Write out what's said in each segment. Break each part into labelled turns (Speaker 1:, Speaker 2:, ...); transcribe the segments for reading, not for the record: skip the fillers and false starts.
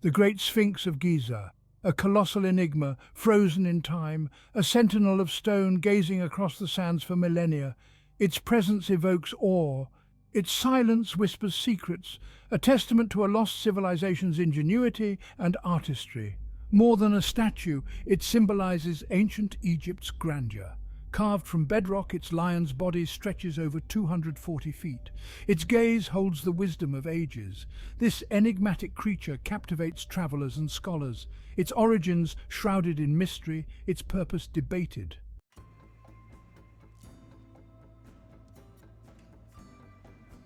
Speaker 1: The great Sphinx of Giza, a colossal enigma, frozen in time, a sentinel of stone gazing across the sands for millennia. Its presence evokes awe. Its silence whispers secrets, a testament to a lost civilization's ingenuity and artistry. More than a statue, it symbolizes ancient Egypt's grandeur. Carved from bedrock, its lion's body stretches over 240 feet. Its gaze holds the wisdom of ages. This enigmatic creature captivates travelers and scholars, its origins shrouded in mystery, its purpose debated.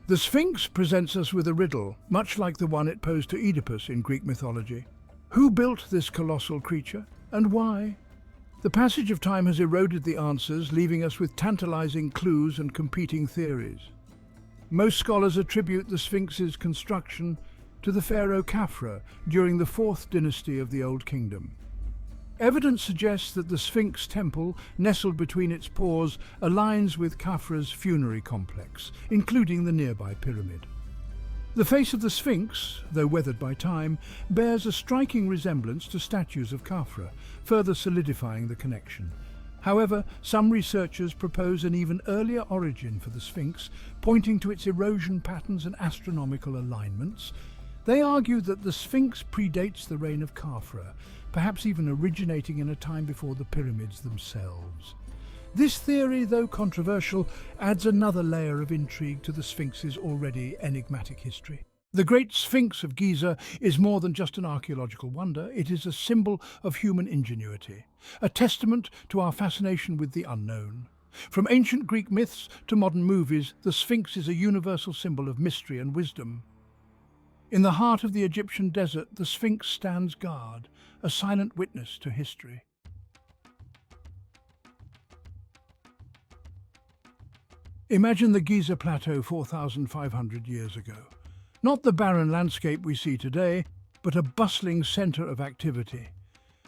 Speaker 1: The Sphinx presents us with a riddle, much like the one it posed to Oedipus in Greek mythology. Who built this colossal creature, and why? The passage of time has eroded the answers, leaving us with tantalizing clues and competing theories. Most scholars attribute the Sphinx's construction to the pharaoh Khafra during the 4th dynasty of the Old Kingdom. Evidence suggests that the Sphinx temple, nestled between its paws, aligns with Khafra's funerary complex, including the nearby pyramid. The face of the Sphinx, though weathered by time, bears a striking resemblance to statues of Khafra, further solidifying the connection. However, some researchers propose an even earlier origin for the Sphinx, pointing to its erosion patterns and astronomical alignments. They argue that the Sphinx predates the reign of Khafra, perhaps even originating in a time before the pyramids themselves. This theory, though controversial, adds another layer of intrigue to the Sphinx's already enigmatic history. The Great Sphinx of Giza is more than just an archaeological wonder, it is a symbol of human ingenuity, a testament to our fascination with the unknown. From ancient Greek myths to modern movies, the Sphinx is a universal symbol of mystery and wisdom. In the heart of the Egyptian desert, the Sphinx stands guard, a silent witness to history. Imagine the Giza Plateau 4,500 years ago. Not the barren landscape we see today, but a bustling centre of activity.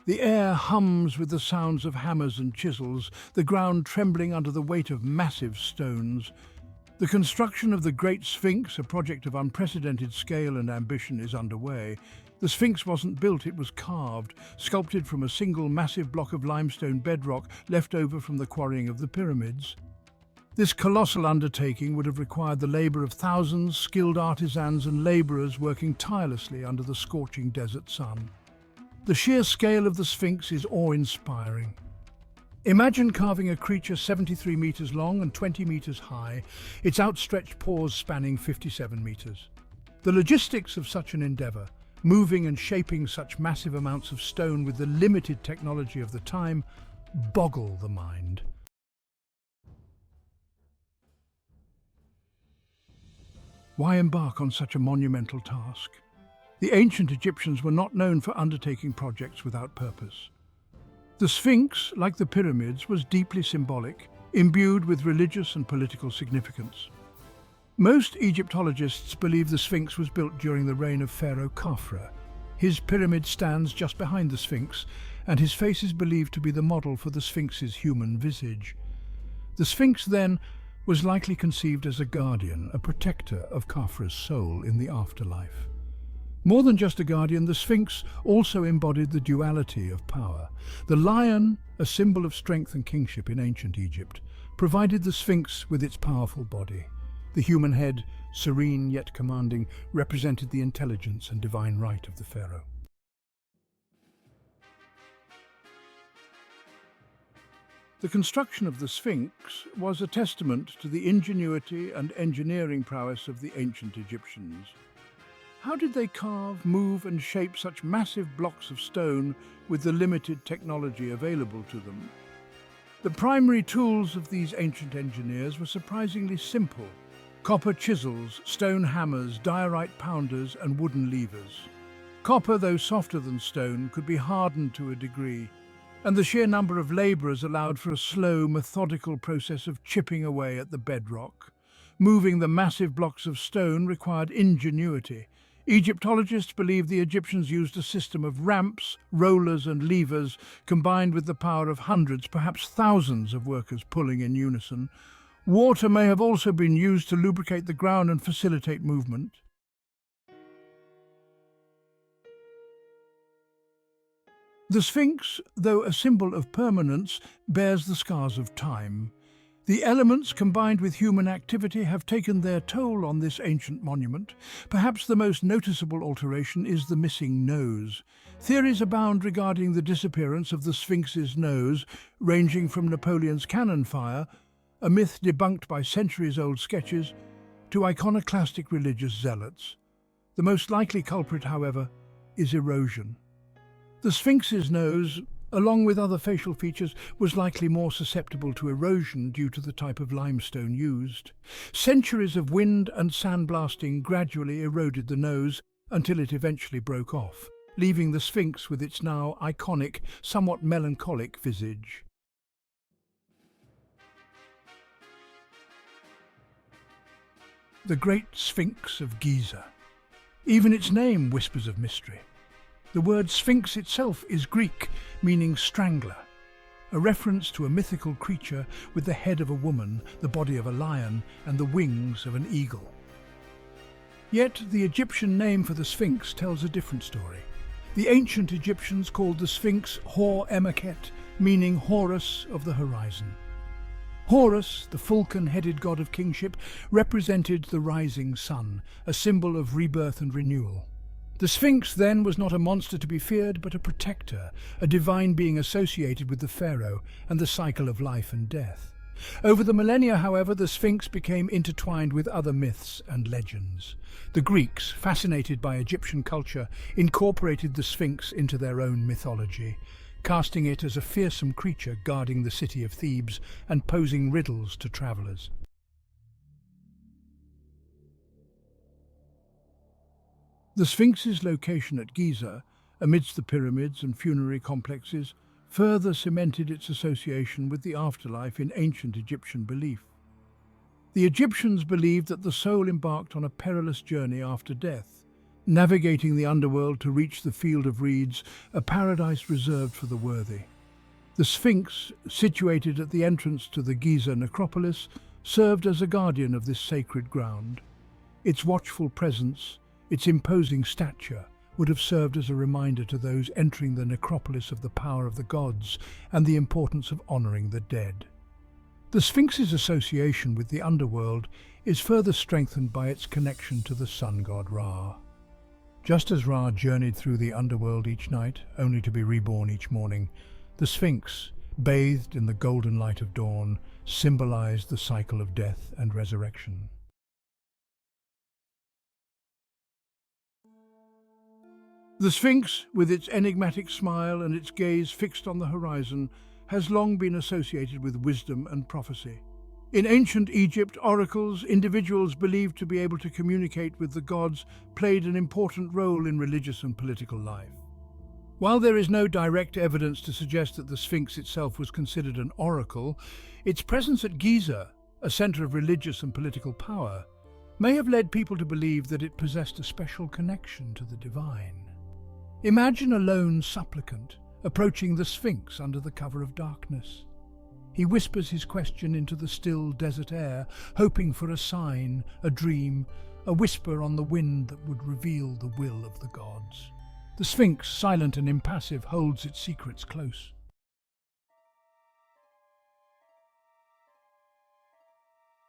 Speaker 1: The air hums with the sounds of hammers and chisels, the ground trembling under the weight of massive stones. The construction of the Great Sphinx, a project of unprecedented scale and ambition, is underway. The Sphinx wasn't built, it was carved, sculpted from a single massive block of limestone bedrock left over from the quarrying of the pyramids. This colossal undertaking would have required the labour of thousands, skilled artisans and labourers working tirelessly under the scorching desert sun. The sheer scale of the Sphinx is awe-inspiring. Imagine carving a creature 73 metres long and 20 metres high, its outstretched paws spanning 57 metres. The logistics of such an endeavour, moving and shaping such massive amounts of stone with the limited technology of the time, boggle the mind. Why embark on such a monumental task? The ancient Egyptians were not known for undertaking projects without purpose. The Sphinx, like the pyramids, was deeply symbolic, imbued with religious and political significance. Most Egyptologists believe the Sphinx was built during the reign of Pharaoh Khafra. His pyramid stands just behind the Sphinx, and his face is believed to be the model for the Sphinx's human visage. The Sphinx, then, was likely conceived as a guardian, a protector of Khafra's soul in the afterlife. More than just a guardian, the Sphinx also embodied the duality of power. The lion, a symbol of strength and kingship in ancient Egypt, provided the Sphinx with its powerful body. The human head, serene yet commanding, represented the intelligence and divine right of the pharaoh. The construction of the Sphinx was a testament to the ingenuity and engineering prowess of the ancient Egyptians. How did they carve, move and shape such massive blocks of stone with the limited technology available to them? The primary tools of these ancient engineers were surprisingly simple: copper chisels, stone hammers, diorite pounders and wooden levers. Copper, though softer than stone, could be hardened to a degree, and the sheer number of labourers allowed for a slow, methodical process of chipping away at the bedrock. Moving the massive blocks of stone required ingenuity. Egyptologists believe the Egyptians used a system of ramps, rollers and levers, combined with the power of hundreds, perhaps thousands of workers pulling in unison. Water may have also been used to lubricate the ground and facilitate movement. The Sphinx, though a symbol of permanence, bears the scars of time. The elements combined with human activity have taken their toll on this ancient monument. Perhaps the most noticeable alteration is the missing nose. Theories abound regarding the disappearance of the Sphinx's nose, ranging from Napoleon's cannon fire, a myth debunked by centuries-old sketches, to iconoclastic religious zealots. The most likely culprit, however, is erosion. The Sphinx's nose, along with other facial features, was likely more susceptible to erosion due to the type of limestone used. Centuries of wind and sandblasting gradually eroded the nose until it eventually broke off, leaving the Sphinx with its now iconic, somewhat melancholic visage. The Great Sphinx of Giza. Even its name whispers of mystery. The word Sphinx itself is Greek, meaning strangler, a reference to a mythical creature with the head of a woman, the body of a lion, and the wings of an eagle. Yet the Egyptian name for the Sphinx tells a different story. The ancient Egyptians called the Sphinx Hor-Emakhet, meaning Horus of the horizon. Horus, the falcon-headed god of kingship, represented the rising sun, a symbol of rebirth and renewal. The Sphinx then was not a monster to be feared, but a protector, a divine being associated with the Pharaoh and the cycle of life and death. Over the millennia, however, the Sphinx became intertwined with other myths and legends. The Greeks, fascinated by Egyptian culture, incorporated the Sphinx into their own mythology, casting it as a fearsome creature guarding the city of Thebes and posing riddles to travellers. The Sphinx's location at Giza, amidst the pyramids and funerary complexes, further cemented its association with the afterlife in ancient Egyptian belief. The Egyptians believed that the soul embarked on a perilous journey after death, navigating the underworld to reach the Field of Reeds, a paradise reserved for the worthy. The Sphinx, situated at the entrance to the Giza necropolis, served as a guardian of this sacred ground. Its watchful presence, its imposing stature, would have served as a reminder to those entering the necropolis of the power of the gods and the importance of honouring the dead. The Sphinx's association with the underworld is further strengthened by its connection to the sun god Ra. Just as Ra journeyed through the underworld each night, only to be reborn each morning, the Sphinx, bathed in the golden light of dawn, symbolized the cycle of death and resurrection. The Sphinx, with its enigmatic smile and its gaze fixed on the horizon, has long been associated with wisdom and prophecy. In ancient Egypt, oracles, individuals believed to be able to communicate with the gods, played an important role in religious and political life. While there is no direct evidence to suggest that the Sphinx itself was considered an oracle, its presence at Giza, a center of religious and political power, may have led people to believe that it possessed a special connection to the divine. Imagine a lone supplicant approaching the Sphinx under the cover of darkness. He whispers his question into the still desert air, hoping for a sign, a dream, a whisper on the wind that would reveal the will of the gods. The Sphinx, silent and impassive, holds its secrets close.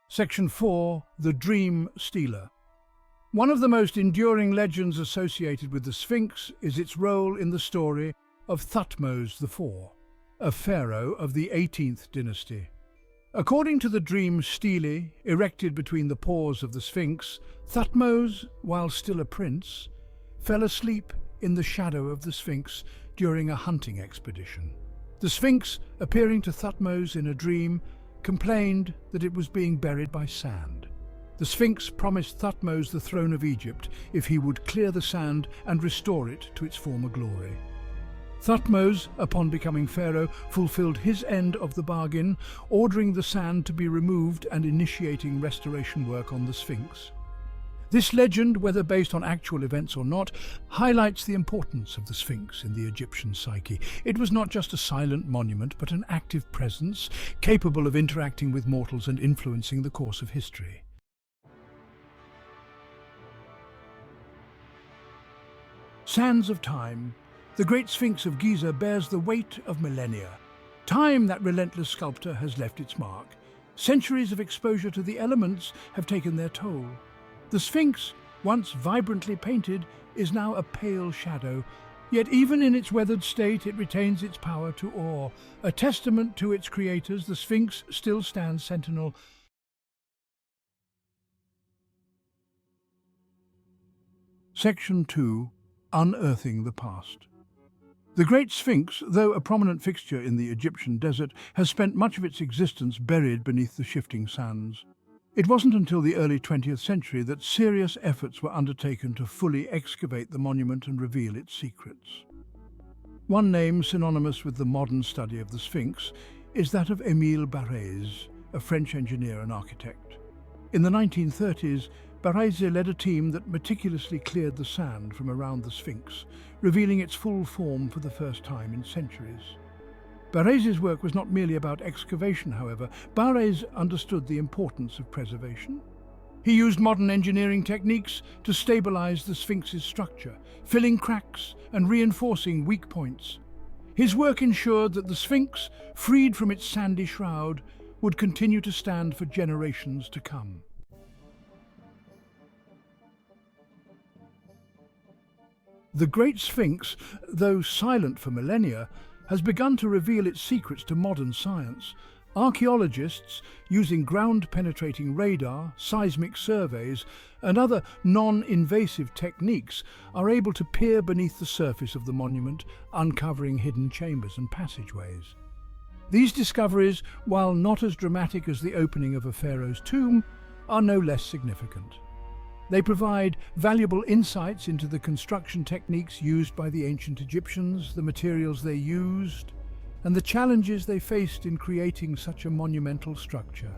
Speaker 1: Section 4. The Dream Stealer. One of the most enduring legends associated with the Sphinx is its role in the story of Thutmose IV, a pharaoh of the 18th dynasty. According to the dream stele erected between the paws of the Sphinx, Thutmose, while still a prince, fell asleep in the shadow of the Sphinx during a hunting expedition. The Sphinx, appearing to Thutmose in a dream, complained that it was being buried by sand. The Sphinx promised Thutmose the throne of Egypt if he would clear the sand and restore it to its former glory. Thutmose, upon becoming pharaoh, fulfilled his end of the bargain, ordering the sand to be removed and initiating restoration work on the Sphinx. This legend, whether based on actual events or not, highlights the importance of the Sphinx in the Egyptian psyche. It was not just a silent monument, but an active presence, capable of interacting with mortals and influencing the course of history. Sands of Time. The Great Sphinx of Giza bears the weight of millennia. Time, that relentless sculptor, has left its mark. Centuries of exposure to the elements have taken their toll. The Sphinx, once vibrantly painted, is now a pale shadow. Yet even in its weathered state, it retains its power to awe. A testament to its creators, the Sphinx still stands sentinel. Section 2. Unearthing the Past. The Great Sphinx, though a prominent fixture in the Egyptian desert, has spent much of its existence buried beneath the shifting sands. It wasn't until the early 20th century that serious efforts were undertaken to fully excavate the monument and reveal its secrets. One name synonymous with the modern study of the Sphinx is that of Émile Barrès, a French engineer and architect. In the 1930s, Barrès led a team that meticulously cleared the sand from around the Sphinx, revealing its full form for the first time in centuries. Barrès' work was not merely about excavation, however. Barrès understood the importance of preservation. He used modern engineering techniques to stabilize the Sphinx's structure, filling cracks and reinforcing weak points. His work ensured that the Sphinx, freed from its sandy shroud, would continue to stand for generations to come. The Great Sphinx, though silent for millennia, has begun to reveal its secrets to modern science. Archaeologists, using ground-penetrating radar, seismic surveys, and other non-invasive techniques, are able to peer beneath the surface of the monument, uncovering hidden chambers and passageways. These discoveries, while not as dramatic as the opening of a pharaoh's tomb, are no less significant. They provide valuable insights into the construction techniques used by the ancient Egyptians, the materials they used, and the challenges they faced in creating such a monumental structure.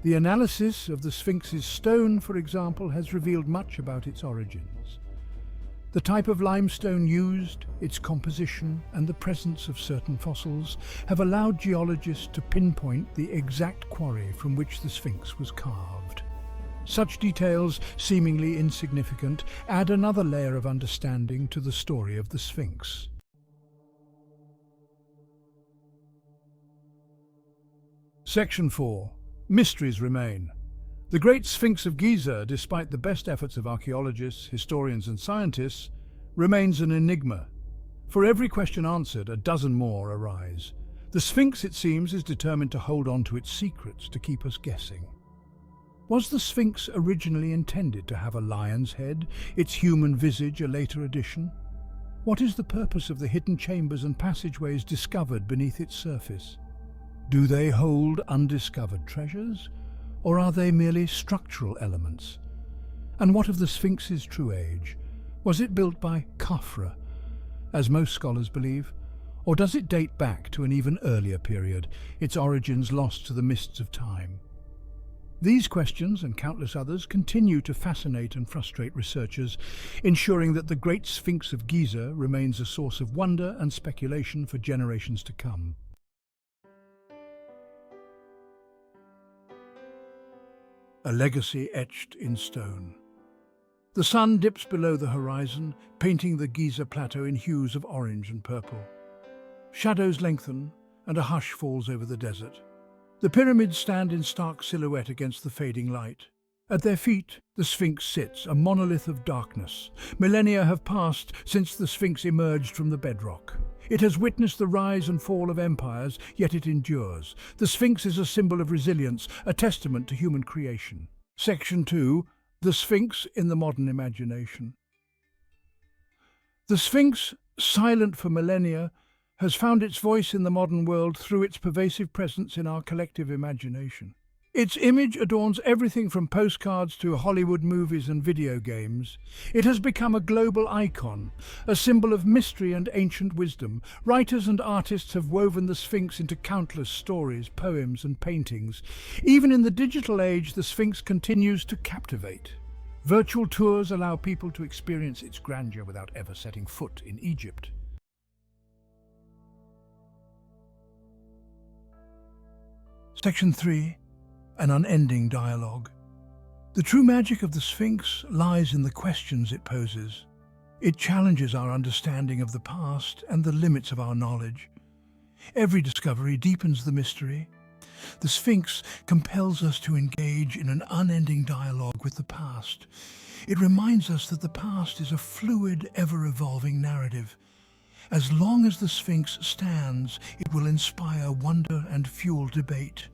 Speaker 1: The analysis of the Sphinx's stone, for example, has revealed much about its origins. The type of limestone used, its composition, and the presence of certain fossils have allowed geologists to pinpoint the exact quarry from which the Sphinx was carved. Such details, seemingly insignificant, add another layer of understanding to the story of the Sphinx. Section 4. Mysteries remain. The Great Sphinx of Giza, despite the best efforts of archaeologists, historians and scientists, remains an enigma. For every question answered, a dozen more arise. The Sphinx, it seems, is determined to hold on to its secrets to keep us guessing. Was the Sphinx originally intended to have a lion's head, its human visage a later addition? What is the purpose of the hidden chambers and passageways discovered beneath its surface? Do they hold undiscovered treasures, or are they merely structural elements? And what of the Sphinx's true age? Was it built by Khafra, as most scholars believe, or does it date back to an even earlier period, its origins lost to the mists of time? These questions, and countless others, continue to fascinate and frustrate researchers, ensuring that the Great Sphinx of Giza remains a source of wonder and speculation for generations to come. A legacy etched in stone. The sun dips below the horizon, painting the Giza plateau in hues of orange and purple. Shadows lengthen, and a hush falls over the desert. The pyramids stand in stark silhouette against the fading light. At their feet, the Sphinx sits, a monolith of darkness. Millennia have passed since the Sphinx emerged from the bedrock. It has witnessed the rise and fall of empires, yet it endures. The Sphinx is a symbol of resilience, a testament to human creation. Section 2. The Sphinx in the modern imagination. The Sphinx, silent for millennia, has found its voice in the modern world through its pervasive presence in our collective imagination. Its image adorns everything from postcards to Hollywood movies and video games. It has become a global icon, a symbol of mystery and ancient wisdom. Writers and artists have woven the Sphinx into countless stories, poems and paintings. Even in the digital age, the Sphinx continues to captivate. Virtual tours allow people to experience its grandeur without ever setting foot in Egypt. Section 3. An Unending Dialogue. The true magic of the Sphinx lies in the questions it poses. It challenges our understanding of the past and the limits of our knowledge. Every discovery deepens the mystery. The Sphinx compels us to engage in an unending dialogue with the past. It reminds us that the past is a fluid, ever-evolving narrative. As long as the Sphinx stands, it will inspire wonder and fuel debate.